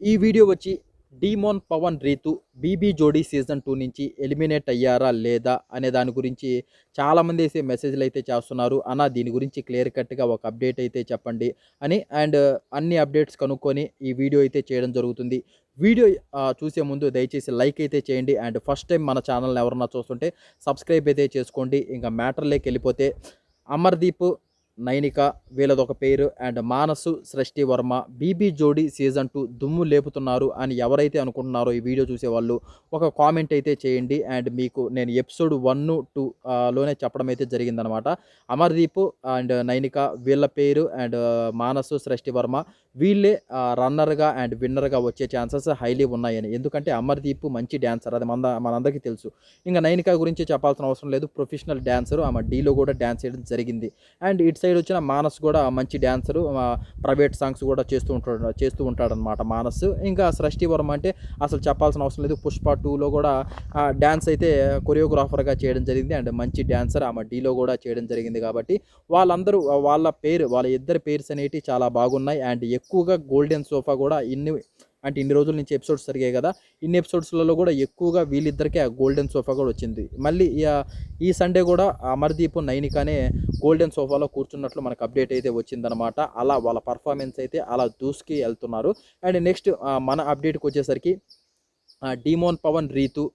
ఈ వీడియో వచ్చి demon Pawan Ritu BB జోడీ సీజన్ 2 నుంచి ఎలిమినేట్ అయ్యారా లేదా అనే దాని గురించి చాలామంది వేసే మెసేజ్లు అయితే చేస్తున్నారు. దీని గురించి క్లియర్ కట్గా ఒక అప్డేట్ అయితే చెప్పండి అని. అన్ని అప్డేట్స్ కనుక్కొని ఈ వీడియో అయితే చేయడం జరుగుతుంది. వీడియో చూసే ముందు దయచేసి లైక్ అయితే చేయండి. ఫస్ట్ టైం మన ఛానల్ని ఎవరన్నా చూస్తుంటే సబ్స్క్రైబ్ అయితే చేసుకోండి. ఇంకా మ్యాటర్లోకి వెళ్ళిపోతే అమర్దీప్, నైనిక వీళ్ళదొక పేరు, మానసు, సృష్టి వర్మ బీబీ జోడీ సీజన్ 2 దుమ్ము లేపుతున్నారు అని ఎవరైతే అనుకుంటున్నారో ఈ వీడియో చూసేవాళ్ళు ఒక కామెంట్ అయితే చేయండి. మీకు నేను ఎపిసోడ్ 1, 2 లోనే చెప్పడం అయితే జరిగిందనమాట. అమర్దీప్ నైనిక వీళ్ళ పేరు మానసు, సృష్టి వర్మ వీళ్ళే రన్నర్గా విన్నర్గా వచ్చే ఛాన్సెస్ హైలీ ఉన్నాయని. ఎందుకంటే అమర్దీప్ మంచి డ్యాన్సర్, అది మనందరికీ తెలుసు. ఇంకా నైనిక గురించి చెప్పాల్సిన అవసరం లేదు, ప్రొఫెషనల్ డ్యాన్సరు, ఆమె డీలో కూడా డ్యాన్స్ చేయడం జరిగింది. ఇటు సైడ్ వచ్చిన మానస్ కూడా మంచి డ్యాన్సరు, ప్రైవేట్ సాంగ్స్ కూడా చేస్తూ ఉంటాడనమాట మానస్. ఇంకా సృష్టి వర్మ అంటే అసలు చెప్పాల్సిన అవసరం లేదు, పుష్ప 2లో కూడా డ్యాన్స్ అయితే కొరియోగ్రాఫర్గా చేయడం జరిగింది. మంచి డ్యాన్సర్, ఆమె డీలో కూడా చేయడం జరిగింది. కాబట్టి వాళ్ళందరూ వాళ్ళ ఇద్దరి పేర్స్ అనేవి చాలా బాగున్నాయి. ఎక్కువగా గోల్డెన్ సోఫా కూడా ఇన్ని రోజుల నుంచి ఎపిసోడ్స్ జరిగాయి కదా, ఇన్ని ఎపిసోడ్స్లలో కూడా ఎక్కువగా వీళ్ళిద్దరికీ ఆ గోల్డెన్ సోఫా కూడా వచ్చింది. మళ్ళీ ఈ సండే కూడా అమర్దీప్, నైనికానే గోల్డెన్ సోఫాలో కూర్చున్నట్లు మనకు అప్డేట్ అయితే వచ్చిందనమాట. అలా వాళ్ళ పర్ఫార్మెన్స్ అయితే అలా దూసుకి వెళ్తున్నారు. నెక్స్ట్ మన అప్డేట్కి వచ్చేసరికి డీమోన్ పవన్, రీతు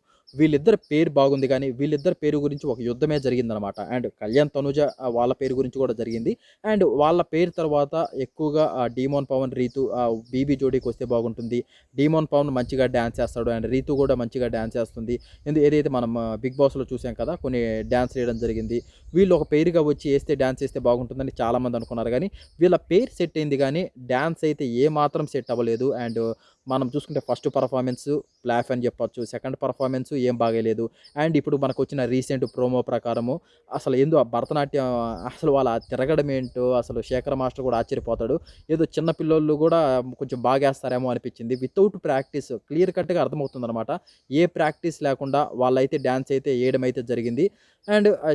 వీళ్ళిద్దరి పేరు బాగుంది, కానీ వీళ్ళిద్దరి పేరు గురించి ఒక యుద్ధమే జరిగిందనమాట. కళ్యాణ్ తనుజ వాళ్ళ పేరు గురించి కూడా జరిగింది. వాళ్ళ పేరు తర్వాత ఎక్కువగా డీమోన్ పవన్, రీతు బీబీ జోడీకి వస్తే బాగుంటుంది. డీమోన్ పవన్ మంచిగా డ్యాన్స్ చేస్తాడు, రీతు కూడా మంచిగా డ్యాన్స్ చేస్తుంది. ఏదైతే మనం బిగ్ బాస్లో చూసాం కదా, కొన్ని డ్యాన్స్ చేయడం జరిగింది. వీళ్ళు ఒక పేరుగా వచ్చి డ్యాన్స్ చేస్తే బాగుంటుందని చాలామంది అనుకున్నారు, కానీ వీళ్ళ పేరు సెట్ అయింది, కానీ డ్యాన్స్ అయితే ఏమాత్రం సెట్ అవ్వలేదు. మనం చూసుకుంటే ఫస్ట్ పర్ఫార్మెన్స్ ప్లాఫ్ అని చెప్పొచ్చు, సెకండ్ పర్ఫార్మెన్స్ ఏం బాగలేదు. ఇప్పుడు మనకు వచ్చిన రీసెంట్ ప్రోమో ప్రకారము అసలు భరతనాట్యం అసలు వాళ్ళ తిరగడం ఏంటో అసలు శేఖర్ మాస్టర్ కూడా ఆశ్చర్యపోతాడు. ఏదో చిన్న పిల్లోళ్ళు కూడా కొంచెం బాగేస్తారేమో అనిపించింది. వితౌట్ ప్రాక్టీస్ క్లియర్ కట్గా అర్థమవుతుందన్నమాట. ఏ ప్రాక్టీస్ లేకుండా వాళ్ళైతే డ్యాన్స్ అయితే వేయడం అయితే జరిగింది.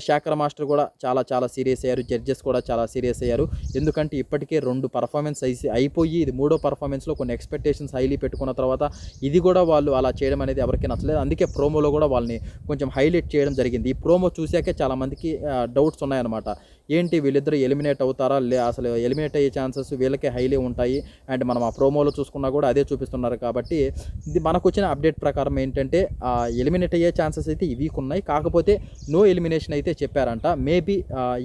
శేఖర్ మాస్టర్ కూడా చాలా చాలా సీరియస్ అయ్యారు, జడ్జెస్ కూడా చాలా సీరియస్ అయ్యారు. ఎందుకంటే ఇప్పటికే 2 పర్ఫార్మెన్స్ అయిపోయి ఇది 3వ పర్ఫార్మెన్స్లో కొన్ని ఎక్స్పెక్టేషన్స్ హైలీ పెట్టుకున్న తర్వాత ఇది కూడా వాళ్ళు అలా చేయడం అనేది ఎవరికీ నచ్చలేదు. అందుకే ప్రోమోలో కూడా వాళ్ళని కొంచెం హైలైట్ చేయడం జరిగింది. ఈ ప్రోమో చూశాకే చాలామందికి డౌట్స్ ఉన్నాయన్నమాట. ఏంటి వీళ్ళిద్దరు ఎలిమినేట్ అవుతారా, అసలు ఎలిమినేట్ అయ్యే ఛాన్సెస్ వీళ్ళకే హైలీ ఉంటాయి. మనం ఆ ప్రోమోలో చూసుకున్నా కూడా అదే చూపిస్తున్నారు. కాబట్టి ఇది మనకు వచ్చిన అప్డేట్ ప్రకారం ఏంటంటే ఎలిమినేట్ అయ్యే ఛాన్సెస్ అయితే ఈ వీక్ ఉన్నాయి, కాకపోతే నో ఎలిమినేషన్ అయితే చెప్పారంట. మేబీ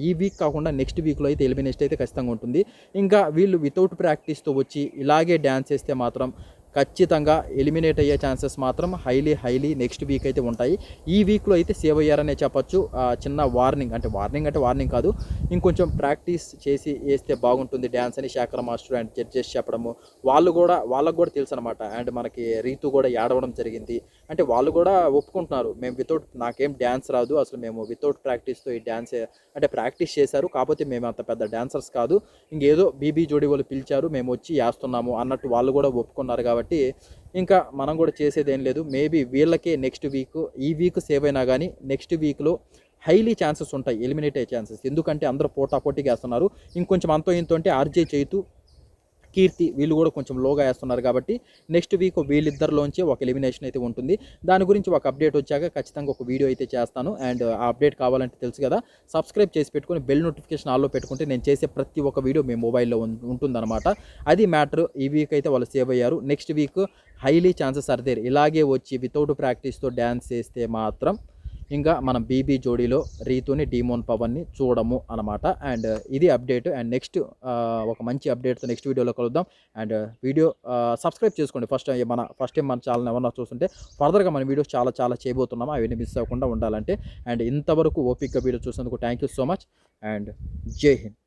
ఈ వీక్ కాకుండా నెక్స్ట్ వీక్లో అయితే ఎలిమినేషన్ అయితే ఖచ్చితంగా ఉంటుంది. ఇంకా వీళ్ళు వితౌట్ ప్రాక్టీస్తో వచ్చి ఇలాగే డ్యాన్స్ చేస్తే మాత్రం ఖచ్చితంగా ఎలిమినేట్ అయ్యే ఛాన్సెస్ మాత్రం హైలీ నెక్స్ట్ వీక్ అయితే ఉంటాయి. ఈ వీక్లో అయితే సేవ్ అయ్యారనే చెప్పొచ్చు. చిన్న వార్నింగ్ కాదు, ఇంకొంచెం ప్రాక్టీస్ చేసి వేస్తే బాగుంటుంది డ్యాన్స్ అని శేఖర్ మాస్టర్ జడ్జెస్ చెప్పడము. వాళ్ళకు కూడా తెలుసు అనమాట. మనకి రీతు కూడా ఏడవడం జరిగింది. వాళ్ళు కూడా ఒప్పుకుంటున్నారు, మేము నాకేం డ్యాన్స్ రాదు, అసలు మేము వితౌట్ ప్రాక్టీస్తో ఈ డ్యాన్స్ ప్రాక్టీస్ చేశారు, కాకపోతే మేము అంత పెద్ద డాన్సర్స్ కాదు, ఇంకేదో బీబీ జోడీ వాళ్ళు పిలిచారు మేము వచ్చి వేస్తున్నాము అన్నట్టు వాళ్ళు కూడా ఒప్పుకున్నారు. కాబట్టి ఇంకా మనం కూడా చేసేది ఏం లేదు. మేబీ వీళ్ళకే నెక్స్ట్ వీక్, ఈ వీక్ సేవ్ అయినా కానీ నెక్స్ట్ వీక్లో హైలీ ఛాన్సెస్ ఉంటాయి ఎలిమినేట్ అయ్యే ఛాన్సెస్. ఎందుకంటే అందరూ పోటాపోటీగా వేస్తున్నారు. ఇంకొంచెం అంతో ఇంతో అంటే ఆర్జే చైతు, కీర్తి వీళ్ళు కూడా కొంచెం లోగా వేస్తున్నారు. కాబట్టి నెక్స్ట్ వీక్ వీళ్ళిద్దరిలోంచి ఒక ఎలిమినేషన్ అయితే ఉంటుంది. దాని గురించి ఒక అప్డేట్ వచ్చాక ఖచ్చితంగా ఒక వీడియో అయితే చేస్తాను. ఆ అప్డేట్ కావాలంటే తెలుసు కదా, సబ్స్క్రైబ్ చేసి పెట్టుకొని బెల్ నోటిఫికేషన్ ఆల్లో పెట్టుకుంటే నేను చేసే ప్రతి ఒక్క వీడియో మీ మొబైల్లో ఉంటుందన్నమాట. అది మ్యాటర్. ఈ వీక్ అయితే వాళ్ళు సేవ్ అయ్యారు. Next week highly chances are there. ఇలాగే వచ్చి వితౌట్ ప్రాక్టీస్తో డ్యాన్స్ చేస్తే మాత్రం ఇంకా మనం బీబీ జోడీలో రీతుని, డీమోన్ పవన్ని చూడము అనమాట. ఇది అప్డేట్. నెక్స్ట్ ఒక మంచి అప్డేట్తో నెక్స్ట్ వీడియోలో కలుద్దాం. వీడియో సబ్స్క్రైబ్ చేసుకోండి. ఫస్ట్ టైం మన ఛానల్ ఎవరన్నా చూస్తుంటే ఫర్దర్గా మన వీడియోస్ చాలా చాలా చేయబోతున్నాము, అవన్నీ మిస్ అవ్వకుండా ఉండాలంటే. ఇంతవరకు ఓపిక్గా వీడియో చూసినందుకు థ్యాంక్ యూ సో మచ్. జై హింద్.